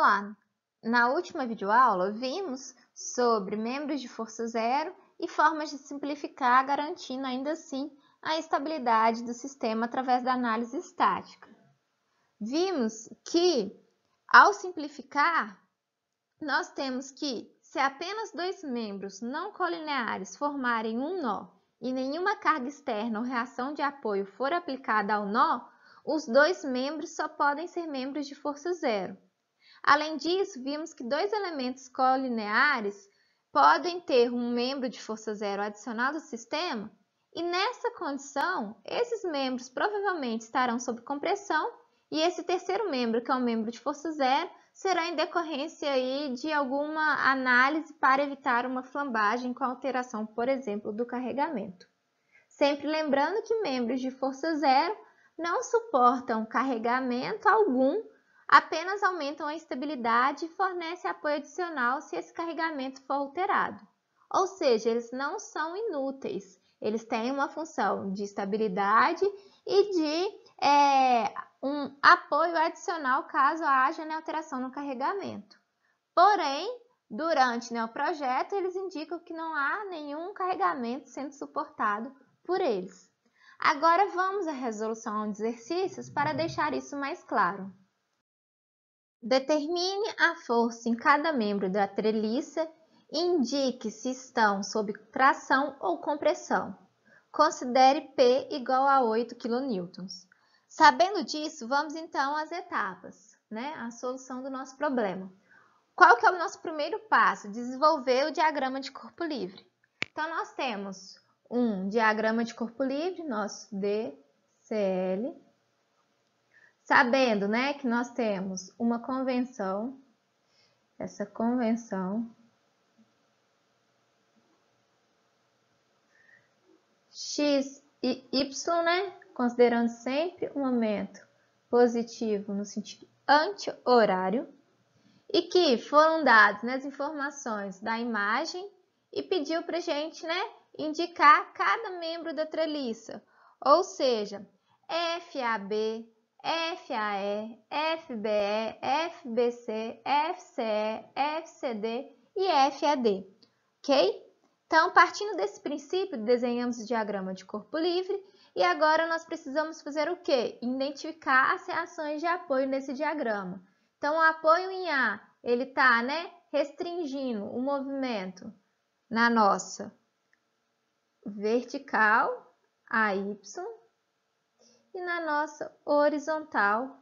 Olá! Na última videoaula, vimos sobre membros de força zero e formas de simplificar, garantindo ainda assim a estabilidade do sistema através da análise estática. Vimos que, ao simplificar, nós temos que, se apenas dois membros não colineares formarem um nó e nenhuma carga externa ou reação de apoio for aplicada ao nó, os dois membros só podem ser membros de força zero. Além disso, vimos que dois elementos colineares podem ter um membro de força zero adicional do sistema e, nessa condição, esses membros provavelmente estarão sob compressão e esse terceiro membro, que é um membro de força zero, será em decorrência aí de alguma análise para evitar uma flambagem com alteração, por exemplo, do carregamento. Sempre lembrando que membros de força zero não suportam carregamento algum, apenas aumentam a estabilidade e fornecem apoio adicional se esse carregamento for alterado. Ou seja, eles não são inúteis, eles têm uma função de estabilidade e de um apoio adicional caso haja alteração no carregamento. Porém, durante o projeto, eles indicam que não há nenhum carregamento sendo suportado por eles. Agora vamos à resolução de exercícios para deixar isso mais claro. Determine a força em cada membro da treliça e indique se estão sob tração ou compressão. Considere P igual a 8 kN. Sabendo disso, vamos então às etapas, a solução do nosso problema. Qual que é o nosso primeiro passo? Desenvolver o diagrama de corpo livre. Então, nós temos um diagrama de corpo livre, nosso DCL, sabendo, que nós temos uma convenção, essa convenção X e Y, considerando sempre o momento positivo no sentido anti-horário, e que foram dadas as informações da imagem e pediu para a gente indicar cada membro da treliça, ou seja, FAB, FAE, FBE, FBC, FCE, FCD e FAD, ok? Então, partindo desse princípio, desenhamos o diagrama de corpo livre e agora nós precisamos fazer o quê? Identificar as reações de apoio nesse diagrama. Então, o apoio em A, ele está restringindo o movimento na nossa vertical, AY, e na nossa horizontal,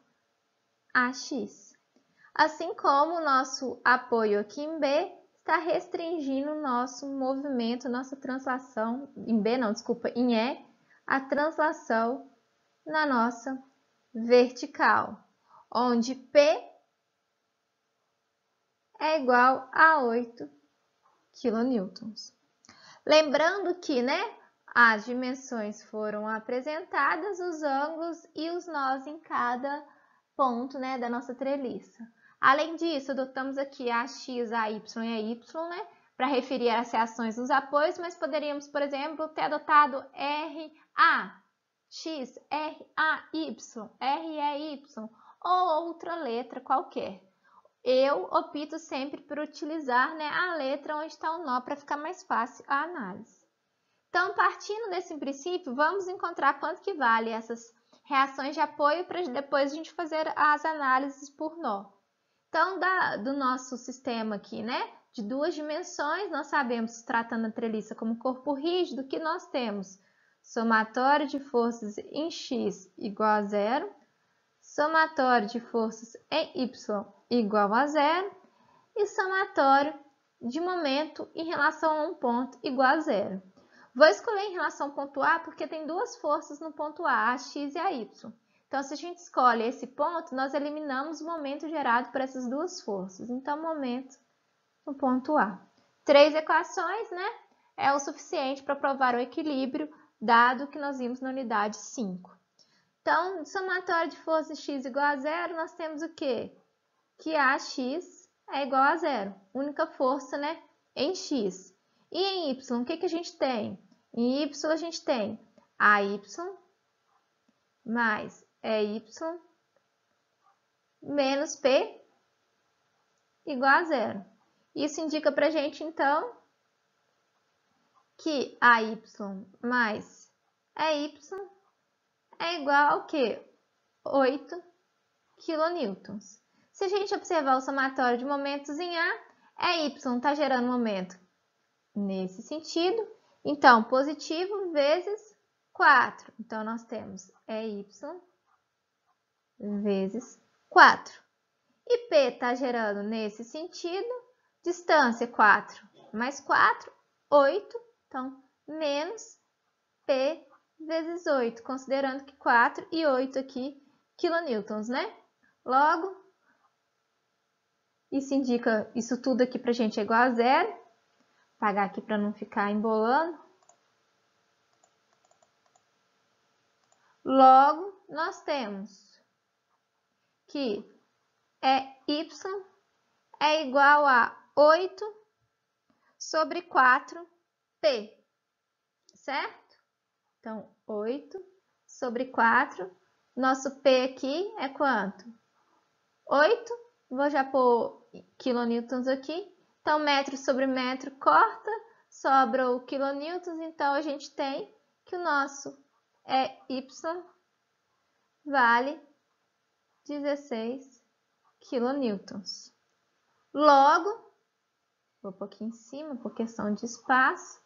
AX. Assim como o nosso apoio aqui em B está restringindo o nosso movimento, nossa translação, em B não, desculpa, em E, a translação na nossa vertical, onde P é igual a 8 kN. Lembrando que, as dimensões foram apresentadas, os ângulos e os nós em cada ponto, da nossa treliça. Além disso, adotamos aqui a X, a Y e a Y, para referir as reações dos apoios, mas poderíamos, por exemplo, ter adotado RA, X, RA, Y, RE, Y ou outra letra qualquer. Eu opto sempre por utilizar a letra onde está o nó para ficar mais fácil a análise. Então, partindo desse princípio, vamos encontrar quanto que vale essas reações de apoio para depois a gente fazer as análises por nó. Então, do nosso sistema aqui, de duas dimensões, nós sabemos, tratando a treliça como corpo rígido, que nós temos somatório de forças em X igual a zero, somatório de forças em Y igual a zero e somatório de momento em relação a um ponto igual a zero. Vou escolher em relação ao ponto A porque tem duas forças no ponto A X e a Y. Então, se a gente escolhe esse ponto, nós eliminamos o momento gerado por essas duas forças. Então, momento no ponto A. 3 equações, é o suficiente para provar o equilíbrio, dado que nós vimos na unidade 5. Então, somatório de forças x igual a zero, nós temos o quê? Que AX é igual a zero. Única força, em x. E em y, o que a gente tem? Em y, a gente tem AY mais EY menos P igual a zero. Isso indica para a gente, então, que AY mais EY é igual ao quê? 8 kN. Se a gente observar o somatório de momentos em A, EY está gerando momento nesse sentido. Então, positivo vezes 4. Então, nós temos EY vezes 4. E P está gerando nesse sentido, distância 4 mais 4, 8. Então, menos P vezes 8, considerando que 4 e 8 aqui, quilonewtons, né? Logo, isso indica, isso tudo aqui pra gente é igual a zero. Vou apagar aqui para não ficar embolando. Logo, nós temos que Y é igual a 8 sobre 4P, certo? Então, 8 sobre 4. Nosso P aqui é quanto? 8. Vou já pôr quilonewtons aqui. Então, metro sobre metro corta, sobra o quilonewtons. Então, a gente tem que o nosso Y vale 16 quilonewtons. Logo, vou pôr aqui em cima por questão de espaço.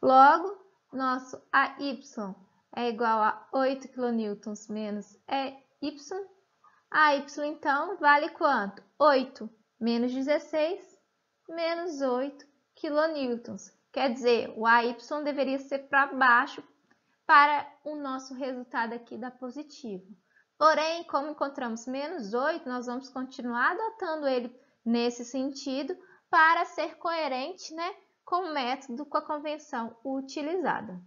Logo, nosso AY é igual a 8 kN menos EY. AY, então, vale quanto? 8 menos 16 menos 8 kN. Quer dizer, o AY deveria ser para baixo para o nosso resultado aqui dar positivo. Porém, como encontramos menos 8, nós vamos continuar adotando ele nesse sentido para ser coerente, né, com o método, com a convenção utilizada.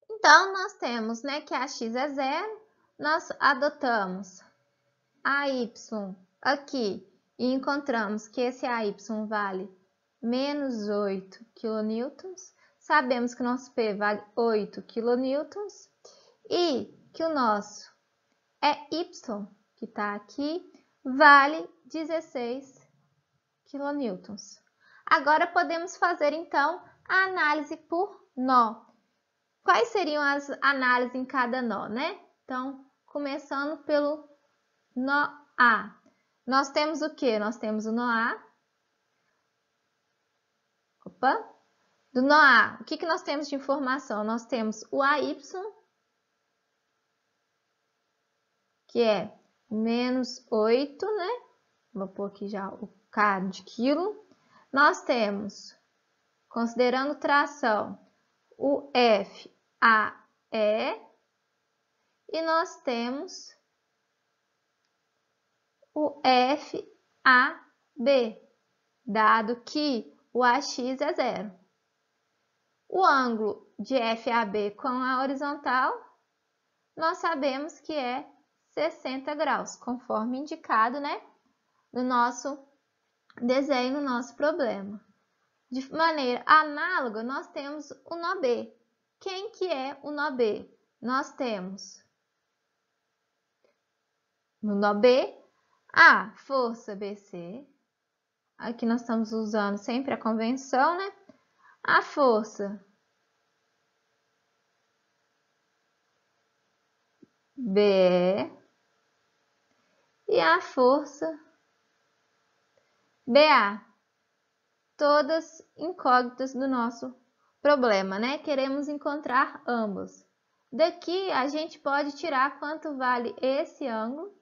Então, nós temos, né, que a x é zero, nós adotamos AY aqui e encontramos que esse AY vale menos 8 kN. Sabemos que o nosso P vale 8 kN e que o nosso Y, que está aqui, vale 16 kN. Agora podemos fazer, então, a análise por nó. Quais seriam as análises em cada nó, né? Então, começando pelo nó A. Nós temos o quê? Nós temos o nó A. Opa! Do nó A, o que nós temos de informação? Nós temos o AY, que é menos 8, né? Vou pôr aqui já o K de quilo. Nós temos, considerando tração, o FAE e nós temos o FAB, dado que o AX é zero. O ângulo de FAB com a horizontal, nós sabemos que é 60 graus, conforme indicado, né, no nosso desenho, no nosso problema. De maneira análoga, nós temos o nó B. Quem que é o nó B? Nós temos no nó B a força BC. Aqui nós estamos usando sempre a convenção, né? A força BE e a força BA. Todas incógnitas do nosso problema, né? Queremos encontrar ambos. Daqui a gente pode tirar quanto vale esse ângulo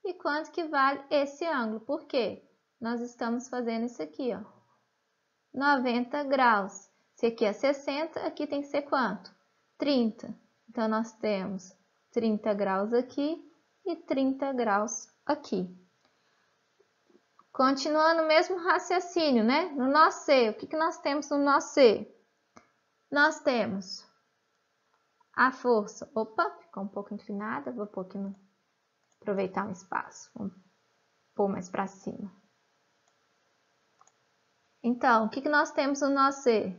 e quanto que vale esse ângulo. Por quê? Nós estamos fazendo isso aqui, ó. 90 graus. Se aqui é 60, aqui tem que ser quanto? 30. Então, nós temos 30 graus aqui e 30 graus aqui. Continuando o mesmo raciocínio, né? No nó C, o que nós temos no nó C? Nós temos a força. Opa, ficou um pouco inclinada. Vou pôr aqui no... aproveitar um espaço. Vamos pôr mais para cima. Então, o que nós temos no nó C?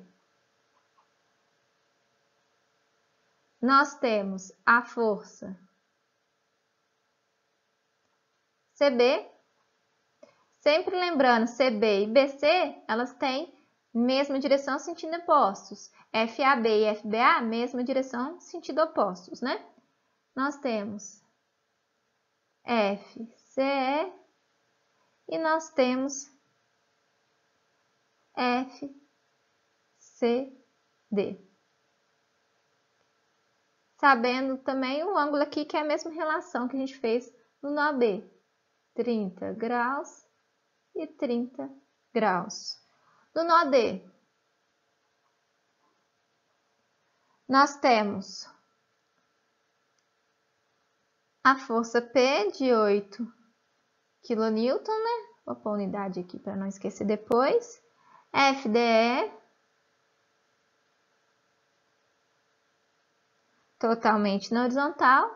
Nós temos a força CB Sempre lembrando, CB e BC, elas têm mesma direção, sentido opostos. FAB e FBA, mesma direção, sentido opostos, né? Nós temos FCE e nós temos FCD. Sabendo também o ângulo aqui, que é a mesma relação que a gente fez no nó B. 30 graus e 30 graus. No nó D, nós temos a força P de 8 kN, né? Vou pôr a unidade aqui para não esquecer depois. FDE, totalmente na horizontal.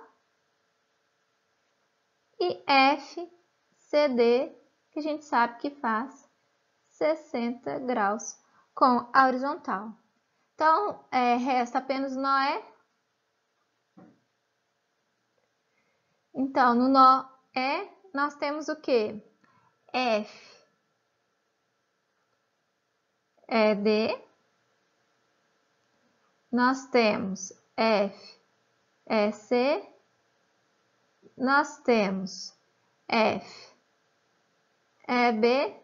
E FCD, que a gente sabe que faz 60 graus com a horizontal. Então, resta apenas o nó E. Então, no nó E, nós temos o quê? F é D. Nós temos F é C. Nós temos F é B.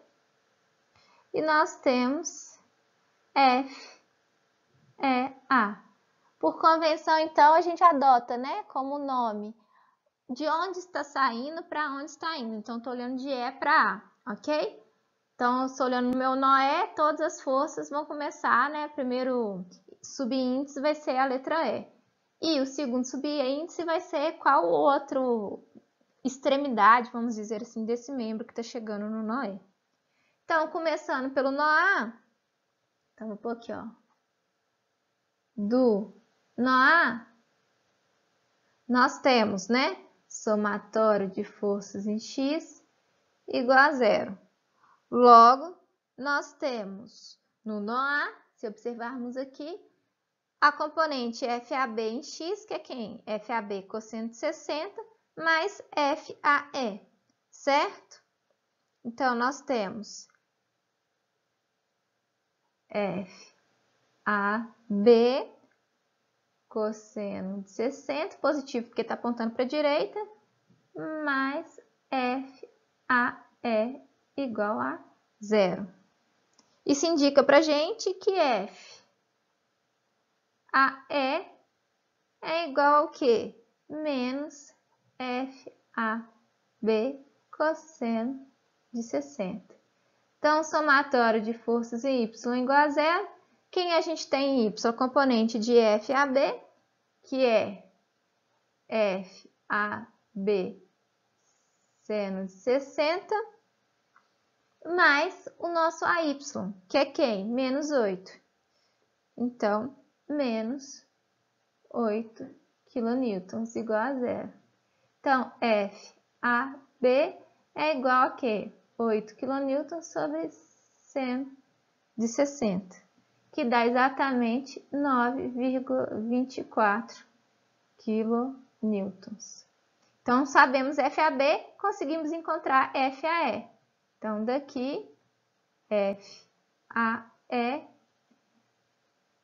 E nós temos F é A. Por convenção, então, a gente adota, né, como nome de onde está saindo para onde está indo. Então, estou olhando de E para A, ok? Então, eu estou olhando no meu nó E, todas as forças vão começar, né? Primeiro subíndice vai ser a letra E. E o segundo subíndice vai ser qual outro extremidade, vamos dizer assim, desse membro que está chegando no nó E. Então, começando pelo nó A, então vou pôr aqui, ó. Do nó A, nós temos, né? Somatório de forças em X igual a 0. Logo, nós temos no nó A, se observarmos aqui, a componente FAB em X, que é quem? FAB cosseno de 60, mais FAE, certo? Então, nós temos FAB cosseno de 60, positivo porque está apontando para a direita, mais FAE igual a 0. Isso indica para a gente que FAE é igual ao quê? Menos FAB cosseno de 60. Então, somatório de forças em Y igual a 0. Quem a gente tem em Y? O componente de FAB, que é FAB seno de 60, mais o nosso AY, que é quem? Menos 8. Então, menos 8 kN igual a 0. Então, FAB é igual a quê? 8 kN sobre seno de 60, que dá exatamente 9,24 kN. Então, sabemos FAB, conseguimos encontrar FAE. Então, daqui, FAE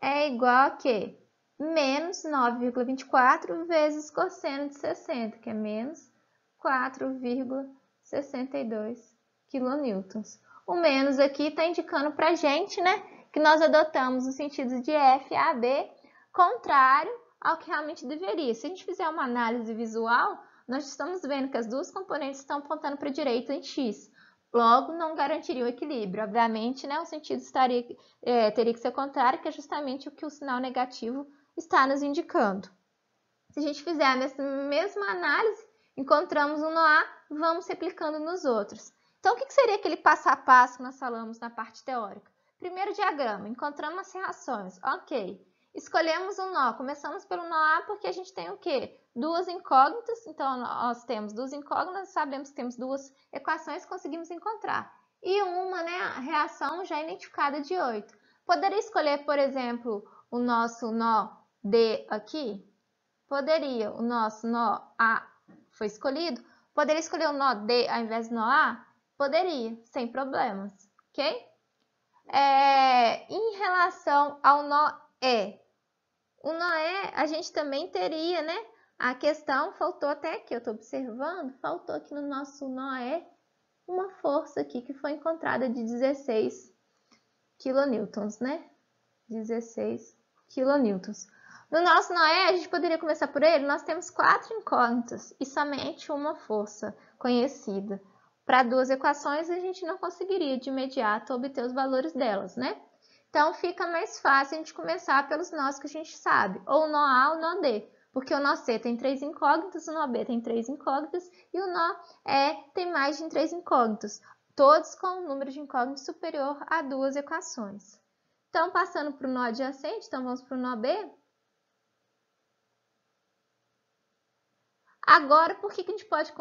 é igual a quê? Menos 9,24 vezes cosseno de 60, que é menos 4,62 kN. O menos aqui está indicando para a gente, né, que nós adotamos o sentido de FAB contrário ao que realmente deveria. Se a gente fizer uma análise visual, nós estamos vendo que as duas componentes estão apontando para a direita em X. Logo, não garantiria o equilíbrio. Obviamente, né, o sentido teria que ser contrário, que é justamente o que o sinal negativo está nos indicando. Se a gente fizer a mesma análise, encontramos um nó A, vamos replicando nos outros. Então, o que seria aquele passo a passo que nós falamos na parte teórica? Primeiro diagrama, encontramos as reações. Ok. Escolhemos um nó. Começamos pelo nó A porque a gente tem o quê? Duas incógnitas. Então, nós temos duas incógnitas, sabemos que temos duas equações, conseguimos encontrar. E uma, né, reação já identificada de 8. Poderia escolher, por exemplo, o nosso nó D aqui? Poderia. O nosso nó A foi escolhido. Poderia escolher o nó D ao invés do nó A? Poderia, sem problemas, ok? Em relação ao nó E, o nó E a gente também teria, né? A questão, faltou até aqui, eu estou observando, faltou aqui no nosso nó E uma força aqui que foi encontrada de 16 kN, né? 16 kN. No nosso nó E, a gente poderia começar por ele, nós temos 4 incógnitas e somente uma força conhecida. Para 2 equações, a gente não conseguiria de imediato obter os valores delas, né? Então, fica mais fácil a gente começar pelos nós que a gente sabe, ou o nó A ou o nó D, porque o nó C tem 3 incógnitas, o nó B tem 3 incógnitas e o nó E tem mais de 3 incógnitas, todos com um número de incógnitas superior a 2 equações. Então, passando para o nó adjacente, então vamos para o nó B. Agora, por que a gente pode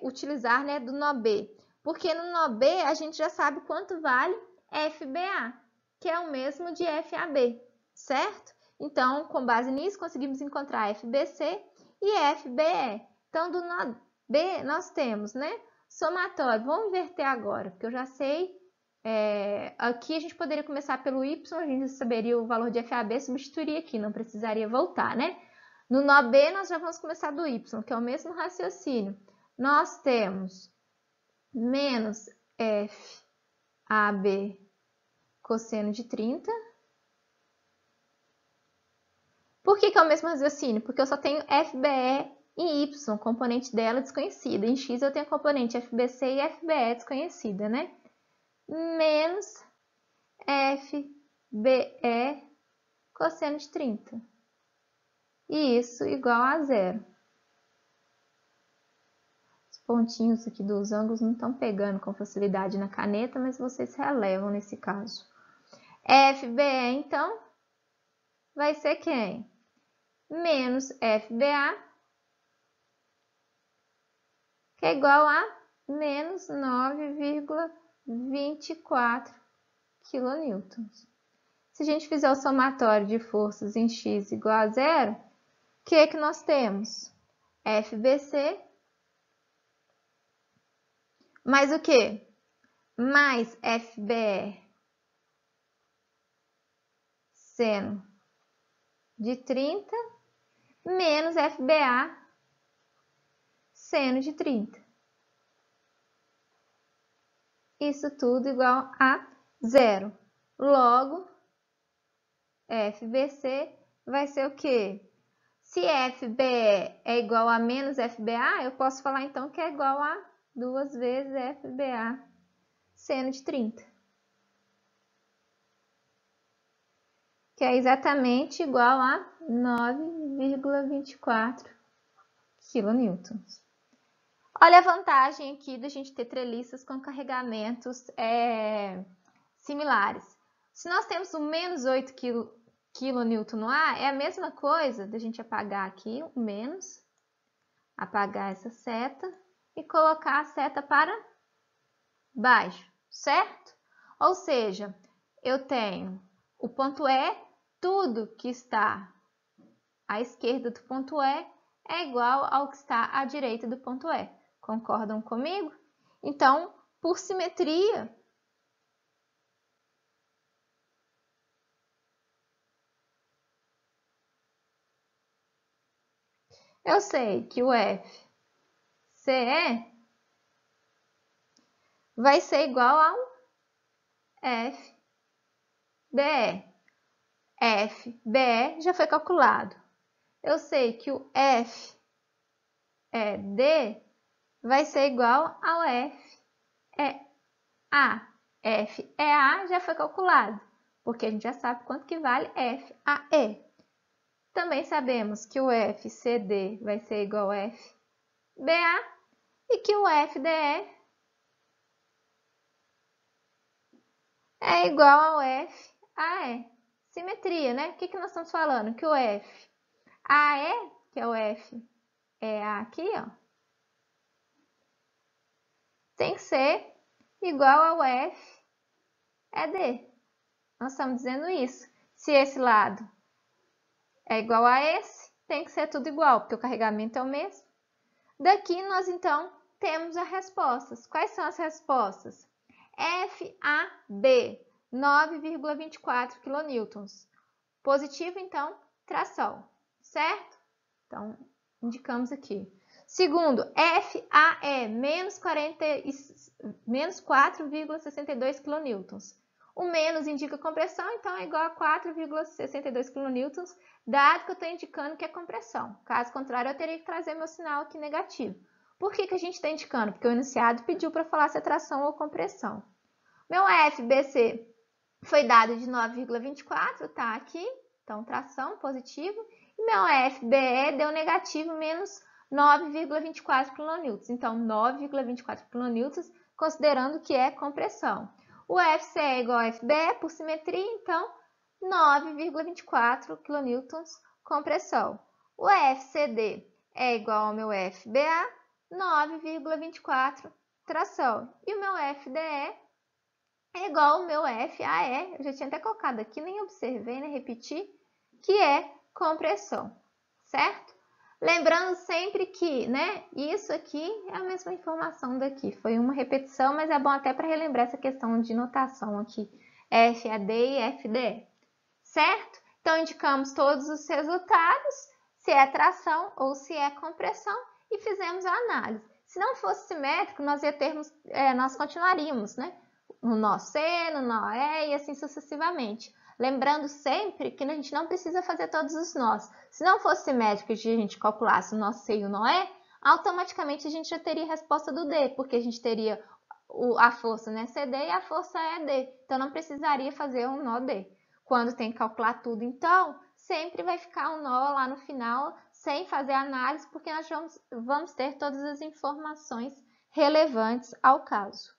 utilizar, né, do nó B? Porque no nó B a gente já sabe quanto vale FBA, que é o mesmo de FAB, certo? Então, com base nisso, conseguimos encontrar FBC e FBE. Então, do nó B nós temos, né, somatório. Vamos inverter agora, porque eu já sei. Aqui a gente poderia começar pelo Y, a gente saberia o valor de FAB, substituiria aqui, não precisaria voltar, né? No nó B, nós já vamos começar do Y, que é o mesmo raciocínio. Nós temos menos FAB cosseno de 30. Por que é o mesmo raciocínio? Porque eu só tenho FBE em Y, componente dela desconhecida. Em X eu tenho a componente FBC e FBE desconhecida, né? Menos FBE cosseno de 30. E isso igual a 0. Os pontinhos aqui dos ângulos não estão pegando com facilidade na caneta, mas vocês relevam nesse caso. FBE, então, vai ser quem? Menos FBA, que é igual a menos 9,24 kN. Se a gente fizer o somatório de forças em X igual a 0, o que é que nós temos? FBC mais o quê? Mais FBE seno de 30 menos FBA seno de 30. Isso tudo igual a 0. Logo, FBC vai ser o quê? Se FBE é igual a menos FBA, eu posso falar então que é igual a 2 vezes FBA seno de 30. Que é exatamente igual a 9,24 kN. Olha a vantagem aqui da gente ter treliças com carregamentos similares. Se nós temos o menos 8 kN no A, é a mesma coisa da gente apagar aqui o menos, apagar essa seta e colocar a seta para baixo, certo? Ou seja, eu tenho o ponto E, tudo que está à esquerda do ponto E é igual ao que está à direita do ponto E. Concordam comigo? Então, por simetria, eu sei que o FCE vai ser igual ao FBE. FBE já foi calculado. Eu sei que o FED vai ser igual ao FEA. FEA já foi calculado, porque a gente já sabe quanto que vale FAE. Também sabemos que o FCD vai ser igual ao FBA e que o FDE é igual ao FAE. Simetria, né? O que nós estamos falando? Que o FAE, que é o FEA aqui, ó, tem que ser igual ao FED. Nós estamos dizendo isso. Se esse lado é igual a esse, tem que ser tudo igual, porque o carregamento é o mesmo. Daqui nós então temos as respostas. Quais são as respostas? FAB, 9,24 kN. Positivo, então, tração, certo? Então, indicamos aqui. Segundo, FAE, menos 4,62 kN. O menos indica compressão, então é igual a 4,62 kN, dado que eu estou indicando que é compressão. Caso contrário, eu teria que trazer meu sinal aqui negativo. Por que a gente está indicando? Porque o enunciado pediu para falar se é tração ou compressão. Meu FBC foi dado de 9,24, tá aqui. Então, tração, positivo. E meu FBE deu negativo, menos 9,24 kN. Então, 9,24 kN, considerando que é compressão. O FCE é igual a FBE por simetria, então 9,24 kN compressão. O FCD é igual ao meu FBA, 9,24 tração. E o meu FDE é igual ao meu FAE, eu já tinha até colocado aqui, nem observei, né? Repetir, que é compressão, certo? Lembrando sempre que, né, isso aqui é a mesma informação daqui. Foi uma repetição, mas é bom até para relembrar essa questão de notação aqui. FAD e FDE, certo? Então, indicamos todos os resultados, se é tração ou se é compressão, e fizemos a análise. Se não fosse simétrico, nós continuaríamos, né? No nó C, no nó E e assim sucessivamente. Lembrando sempre que a gente não precisa fazer todos os nós. Se não fosse simétrico e a gente calculasse o nó C e o nó E, automaticamente a gente já teria a resposta do D, porque a gente teria a força, né, CD e a força ED. Então, não precisaria fazer um nó D. Quando tem que calcular tudo, então, sempre vai ficar um nó lá no final, sem fazer análise, porque nós vamos ter todas as informações relevantes ao caso.